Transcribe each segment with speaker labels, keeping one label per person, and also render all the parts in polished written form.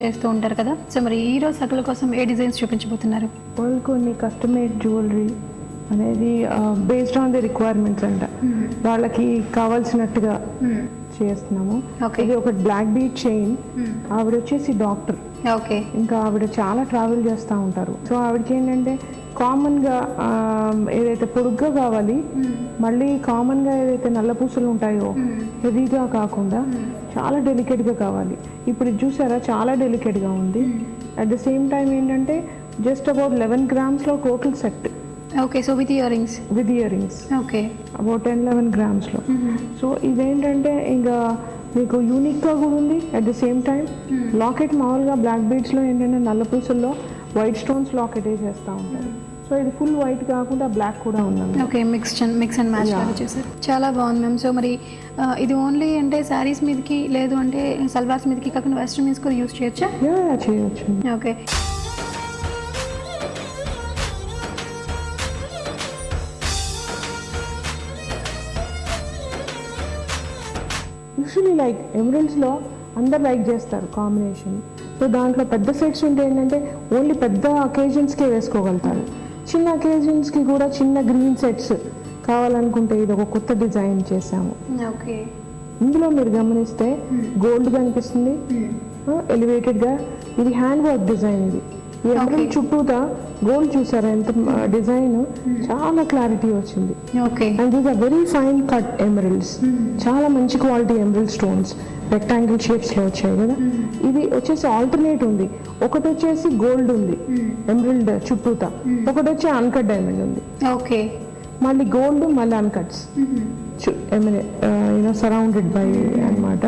Speaker 1: చేస్తూ ఉంటారు కదా. సో మరి ఈ రోజు సకల కోసం ఏ డిజైన్స్ చూపించబోతున్నారు?
Speaker 2: వాళ్ళు కొన్ని కస్టమైడ్ జ్యువెలరీ అనేది బేస్డ్ ఆన్ ది రిక్వైర్మెంట్స్ అంట, వాళ్ళకి కావాల్సినట్టుగా చేస్తున్నాము. ఇది ఒక బ్లాక్ బీట్ చైన్. ఆవిడ వచ్చేసి డాక్టర్.
Speaker 1: ఓకే.
Speaker 2: ఇంకా ఆవిడ చాలా ట్రావెల్ చేస్తూ ఉంటారు. సో ఆవిడకి ఏంటంటే కామన్గా ఏదైతే పొడుగ్గా కావాలి, మళ్ళీ కామన్గా ఏదైతే నల్ల పూసలు ఉంటాయో హెవీగా కాకుండా చాలా డెలికేట్గా కావాలి. ఇప్పుడు ఇది చూసారా, చాలా డెలికేట్గా ఉంది. అట్ ద సేమ్ టైం ఏంటంటే just about 11 grams total set.
Speaker 1: Okay. So with ear rings.
Speaker 2: With ear rings.
Speaker 1: Okay.
Speaker 2: About 10-11 grams. So ఇదేంటంటే ఇంకా మీకు యూనిక్గా కూడా ఉంది. At the same time locket మామూలుగా బ్లాక్ బీడ్స్లో ఏంటంటే నల్ల పూసల్లో వైట్ స్టోన్స్ లాకెట్ వేసేస్తూ ఉంటారు. సో ఇది ఫుల్ వైట్ కాకుండా బ్లాక్ కూడా ఉందండి.
Speaker 1: ఓకే. మిక్స్ అండ్ మ్యాచ్ చేశారు. చాలా బాగుంది మ్యామ్. సో మరి ఇది ఓన్లీ అంటే శారీస్ మీదకి, లేదు అంటే సల్వార్స్ మీదకి కాకుండా వెస్ట్రన్ మీదకి కూడా యూస్ చేయొచ్చా?
Speaker 2: చేయొచ్చు.
Speaker 1: ఓకే.
Speaker 2: యూజువలీ లైక్ ఎమరల్డ్స్లో అందరు లైక్ చేస్తారు కాంబినేషన్. సో దాంట్లో పెద్ద సెట్స్ ఉంటే ఏంటంటే ఓన్లీ పెద్ద అకేజన్స్కే వేసుకోగలుగుతారు. చిన్న అకేజన్స్కి కూడా చిన్న గ్రీన్ సెట్స్ కావాలనుకుంటే ఇది ఒక కొత్త డిజైన్ చేసాము.
Speaker 1: ఓకే.
Speaker 2: ఇందులో మీరు గమనిస్తే గోల్డ్ కనిపిస్తుంది, ఎలివేటెడ్గా. ఇది హ్యాండ్ వర్క్ డిజైన్. ఇది ఈ ఎమరల్డ్ చుట్టూతా గోల్డ్ చూసారా ఎంత డిజైన్, చాలా క్లారిటీ వచ్చింది.
Speaker 1: Okay.
Speaker 2: And these are very fine cut emeralds. చాలా మంచి quality emerald stones rectangle shapes లో వచ్చాయి కదా. ఇది వచ్చేసి ఆల్టర్నేట్ ఉంది. ఒకటి వచ్చేసి గోల్డ్ ఉంది ఎమరల్డ్ చుట్టూతా, ఒకటి వచ్చి అన్కట్ డైమండ్ ఉంది.
Speaker 1: ఓకే.
Speaker 2: మళ్ళీ గోల్డ్, మళ్ళీ అన్కట్స్ సరౌండెడ్ బై అన్నమాట.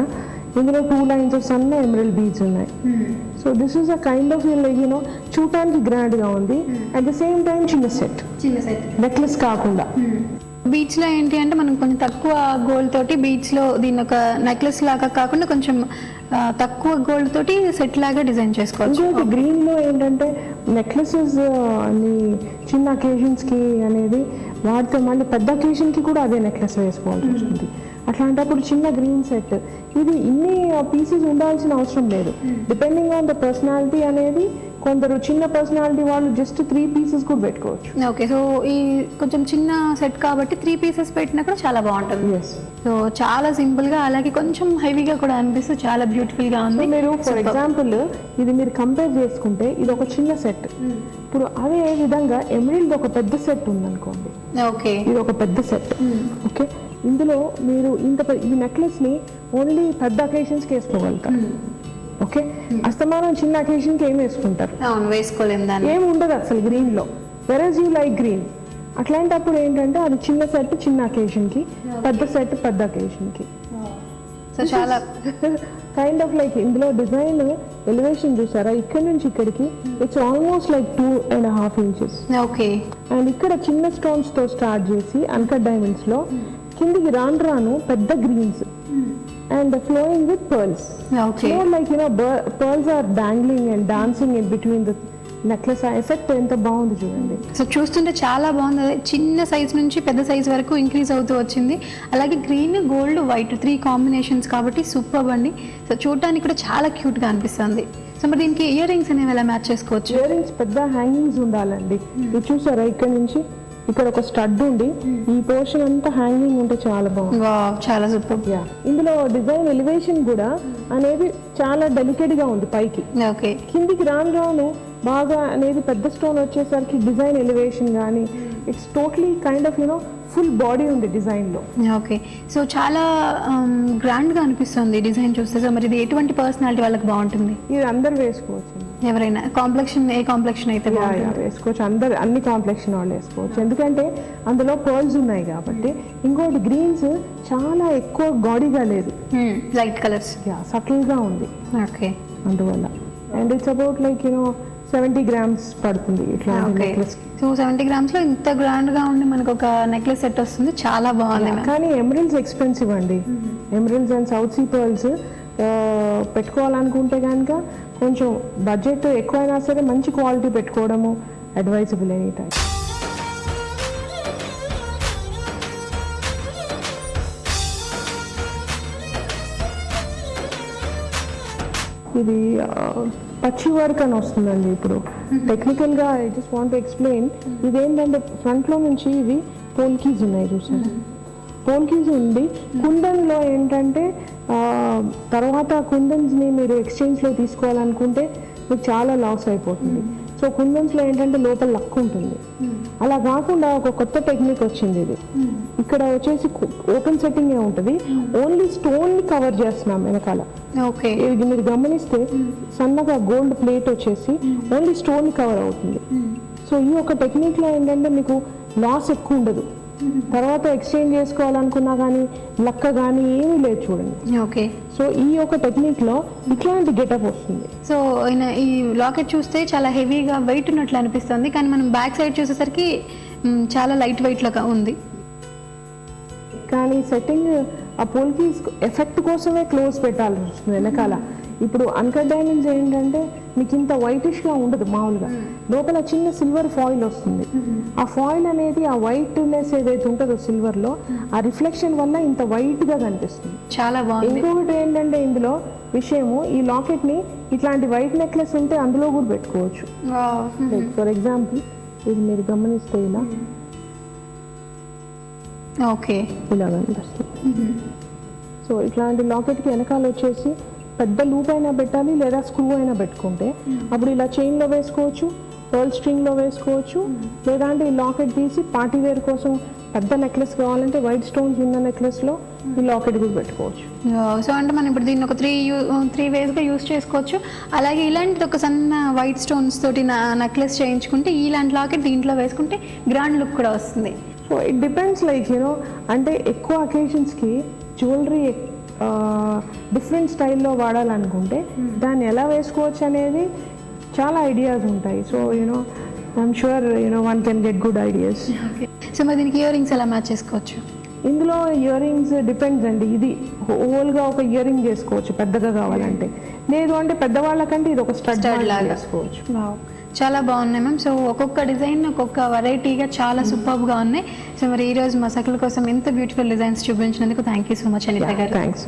Speaker 2: ఇందులో 2 lines ఆఫ్ సన్న ఎమరల్డ్ బీడ్స్ ఉన్నాయి. So this is a kind of చూడటానికి గ్రాండ్ గా ఉంది. అట్ ద సేమ్ టైం చిన్న సెట్ నెక్లెస్ కాకుండా.
Speaker 1: బీచ్ లో ఏంటి అంటే మనం కొంచెం తక్కువ గోల్డ్ తోటి బీచ్ లో దీన్ని ఒక నెక్లెస్ లాగా కాకుండా కొంచెం తక్కువ గోల్డ్ తోటి సెట్ లాగా డిజైన్ చేసుకోవచ్చు.
Speaker 2: ఇంకోటి గ్రీన్ లో ఏంటంటే నెక్లెసెస్ అన్ని చిన్న అకేషన్స్ కి అనేది వాడితే మళ్ళీ పెద్ద అకేషన్ కి కూడా అదే నెక్లెస్ వేసుకోవాల్సి వస్తుంది. అట్లాంటప్పుడు చిన్న గ్రీన్ సెట్, ఇది ఇన్ని పీసెస్ ఉండాల్సిన అవసరం లేదు. డిపెండింగ్ ఆన్ ద పర్సనాలిటీ అనేది, కొందరు చిన్న పర్సనాలిటీ వాళ్ళు జస్ట్ 3 pieces కూడా పెట్టుకోవచ్చు.
Speaker 1: ఓకే. సో ఈ కొంచెం చిన్న సెట్ కాబట్టి 3 pieces పెట్టినా కూడా చాలా బాగుంటుంది. సో చాలా సింపుల్ గా, అలాగే కొంచెం హెవీగా కూడా అనిపిస్తూ చాలా బ్యూటిఫుల్ గా ఉంది.
Speaker 2: మీరు ఫర్ ఎగ్జాంపుల్ ఇది మీరు కంపేర్ చేసుకుంటే ఇది ఒక చిన్న సెట్. ఇప్పుడు అదే విధంగా ఎమరల్డ్ ఒక పెద్ద సెట్ ఉందనుకోండి.
Speaker 1: ఓకే.
Speaker 2: ఇది ఒక పెద్ద సెట్. ఓకే. ఇందులో మీరు ఈ నెక్లెస్ ని ఓన్లీ పెద్ద అకేషన్స్ కి వేసుకోగలుగుతారు. ఓకే. అస్తమానం చిన్న అకేషన్ కి ఏం వేసుకుంటారు? ఏం ఉండదు అసలు గ్రీన్ లో. వెరస్ యూ లైక్ గ్రీన్. అట్లాంటప్పుడు ఏంటంటే అది చిన్న సెట్ చిన్న అకేషన్ కి, పెద్ద సెట్ పెద్ద అకేషన్ కి.
Speaker 1: సో చాలా
Speaker 2: కైండ్ ఆఫ్ లైక్ ఇందులో డిజైన్ ఎలివేషన్ చూసారా, ఇక్కడ నుంచి ఇక్కడికి it's almost like 2.5 inches.
Speaker 1: Okay. And
Speaker 2: ఇక్కడ చిన్న స్టోన్స్ తో స్టార్ట్ చేసి అన్కట్ డైమండ్స్ లో కిందికి రాను పెద్ద Greens and flowing with pearls.
Speaker 1: Okay.
Speaker 2: More like pearls are dangling and dancing in between the necklace. ఆ ఎఫెక్ట్ ఎంత బాగుంది చూడండి.
Speaker 1: సో చూస్తుంటే చాలా బాగుంది. చిన్న సైజ్ నుంచి పెద్ద సైజ్ వరకు ఇంక్రీజ్ అవుతూ వచ్చింది. అలాగే గ్రీన్, గోల్డ్, వైట్ 3 కాంబినేషన్స్ కాబట్టి సూపర్ అండి. సో చూడటానికి కూడా చాలా క్యూట్ గా అనిపిస్తుంది. సో మరి దీనికి ఇయర్ రింగ్స్ అనేవి ఎలా మ్యాచ్ చేసుకోవచ్చు?
Speaker 2: ఇయర్ రింగ్స్ పెద్ద హ్యాంగింగ్స్ ఉండాలండి. ఇది చూసారా, ఇక్కడ నుంచి ఇక్కడ ఒక స్టడ్ ఉండి ఈ పోర్షన్ అంతా హ్యాంగింగ్ ఉంటే చాలా బాగుంది.
Speaker 1: చాలా సూపర్.
Speaker 2: ఇందులో డిజైన్ ఎలివేషన్ కూడా అనేది చాలా డెలికేట్ గా ఉంది పైకి.
Speaker 1: ఓకే.
Speaker 2: కిందికి రాను బాగా అనేది పెద్ద స్టోన్ వచ్చేసరికి డిజైన్ ఎలివేషన్ కానీ it's totally kind of full body ఉంది డిజైన్ లో.
Speaker 1: ఓకే. సో చాలా గ్రాండ్ గా అనిపిస్తుంది డిజైన్ చూస్తే. సో మరి ఇది ఎటువంటి పర్సనాలిటీ వాళ్ళకి బాగుంటుంది?
Speaker 2: ఇది అందరు వేసుకోవచ్చు.
Speaker 1: ఎవరైనా ఏ కాంప్లెక్షన్ అయితే
Speaker 2: వేసుకోవచ్చు. అన్ని కాంప్లెక్షన్ వాళ్ళు వేసుకోవచ్చు. ఎందుకంటే అందులో పర్ల్స్ ఉన్నాయి కాబట్టి. ఇంకోటి గ్రీన్స్ చాలా ఎక్కువ గాడీగా లేదు,
Speaker 1: లైట్ కలర్స్,
Speaker 2: సటిల్ గా ఉంది.
Speaker 1: ఓకే.
Speaker 2: అందువల్ల and it's about like 70 grams పడుతుంది ఇట్లా నెక్లెస్.
Speaker 1: సో 70 grams లో ఇంత గ్రాండ్ గా ఉండి మనకు ఒక నెక్లెస్ సెట్ వస్తుంది. చాలా బాగుంది.
Speaker 2: కానీ ఎమరల్డ్స్ ఎక్స్పెన్సివ్ అండి. Emeralds and south sea pearls పెట్టుకోవాలనుకుంటే కనుక కొంచెం బడ్జెట్ ఎక్కువైనా సరే మంచి క్వాలిటీ పెట్టుకోవడము అడ్వైజబుల్ ఎనీ టైం. ఇది పచ్చి వర్క్ అని వస్తుందండి. ఇప్పుడు టెక్నికల్గా I just want to explain. ఇదేంటంటే ఫ్రంట్లో నుంచి ఇవి పోల్కీస్ ఉన్నాయి చూసారా, పోల్కీస్ ఉంది. కుందన్లో ఏంటంటే తర్వాత కుందన్స్ని మీరు ఎక్స్చేంజ్లో తీసుకోవాలనుకుంటే మీకు చాలా లాస్ అయిపోతుంది. సో కుందన్స్లో ఏంటంటే లోపల లక్ ఉంటుంది. అలా కాకుండా ఒక కొత్త టెక్నిక్ వచ్చింది. ఇది ఇక్కడ వచ్చేసి ఓపెన్ సెట్టింగే ఉంటుంది, ఓన్లీ స్టోన్ని కవర్ చేస్తున్నాం వెనకాల.
Speaker 1: ఓకే,
Speaker 2: ఇది మీరు గమనిస్తే సన్నగా గోల్డ్ ప్లేట్ వచ్చేసి ఓన్లీ స్టోన్ కవర్ అవుతుంది. సో ఈ ఒక టెక్నిక్లో ఏంటంటే మీకు లాస్ ఎక్కువ ఉండదు. తర్వాత ఎక్స్చేంజ్ చేసుకోవాలనుకున్నా కానీ లక్క కానీ ఏమీ లేదు చూడండి.
Speaker 1: ఓకే,
Speaker 2: సో ఈ ఒక టెక్నిక్లో ఇట్లాంటి గెటప్ వస్తుంది.
Speaker 1: సో ఈ లాకెట్ చూస్తే చాలా హెవీగా వెయిట్ ఉన్నట్లు అనిపిస్తుంది, కానీ మనం బ్యాక్ సైడ్ చూసేసరికి చాలా లైట్ వెయిట్ లాగా ఉంది.
Speaker 2: కానీ సెట్టింగ్ ఆ పోల్కీస్ ఎఫెక్ట్ కోసమే క్లోజ్ పెట్టాల్సి వస్తుంది వెనకాల. ఇప్పుడు అన్కట్ డైమండ్స్ ఏంటంటే మీకు ఇంత వైటిష్గా ఉండదు మామూలుగా, లోపల చిన్న సిల్వర్ ఫాయిల్ వస్తుంది. ఆ ఫాయిల్ అనేది ఆ వైట్నెస్ ఏదైతే ఉంటుందో సిల్వర్లో ఆ రిఫ్లెక్షన్ వల్ల ఇంత వైట్గా కనిపిస్తుంది.
Speaker 1: చాలా బాగుంది.
Speaker 2: ఇంకొకటి ఏంటంటే ఇందులో విషయము, ఈ లాకెట్ని ఇట్లాంటి వైట్ నెక్లెస్ ఉంటే అందులో కూడా పెట్టుకోవచ్చు. ఫర్ ఎగ్జాంపుల్ ఇది మీరు గమనిస్తే ఇలా
Speaker 1: ఓకే
Speaker 2: ఇలా కనిపిస్తుంది. సో ఇట్లాంటి లాకెట్కి వెనకాల వచ్చేసి పెద్ద లూప్ అయినా పెట్టాలి లేదా స్క్రూ అయినా పెట్టుకుంటే అప్పుడు ఇలా చైన్లో వేసుకోవచ్చు, పర్ల్ స్ట్రింగ్లో వేసుకోవచ్చు, లేదా అంటే ఈ లాకెట్ తీసి పార్టీ వేర్ కోసం పెద్ద నెక్లెస్ కావాలంటే వైట్ స్టోన్స్ ఉన్న నెక్లెస్లో ఈ లాకెట్ కూడా పెట్టుకోవచ్చు.
Speaker 1: సో అంటే మనం ఇప్పుడు దీన్ని ఒక త్రీ వేస్గా యూస్ చేసుకోవచ్చు. అలాగే ఇలాంటిది ఒక సన్న వైట్ స్టోన్స్ తోటి నెక్లెస్ చేయించుకుంటే ఇలాంటి లాకెట్ దీంట్లో వేసుకుంటే గ్రాండ్ లుక్ కూడా వస్తుంది.
Speaker 2: So it depends like you know, అంటే ఎక్కువ అకేషన్స్కి జ్యువెలరీ డిఫరెంట్ స్టైల్లో వాడాలనుకుంటే దాన్ని ఎలా వేసుకోవచ్చు అనేది చాలా ఐడియాస్ ఉంటాయి. So you know I'm sure you know one can get good ideas.
Speaker 1: So మరి దీనికి ఇయర్ రింగ్స్ ఎలా మ్యాచ్ చేసుకోవచ్చు?
Speaker 2: ఇందులో ఇయర్ రింగ్స్ డిపెండ్స్ అండి. ఇది హోల్గా ఒక ఇయర్ రింగ్ చేసుకోవచ్చు పెద్దగా కావాలంటే, లేదు అంటే పెద్దవాళ్ళకంటే ఇది ఒక స్టడ్ లాగా చేసుకోవచ్చు.
Speaker 1: చాలా బాగున్నాయి మ్యామ్. సో ఒక్కొక్క డిజైన్ ఒక్కొక్క వెరైటీగా చాలా సూపర్గా ఉన్నాయి. సో మరి ఈరోజు మా సకల కోసం ఎంత బ్యూటిఫుల్ డిజైన్స్ చూపించినందుకు thank you so much Anitha గారు.
Speaker 2: థ్యాంక్స్.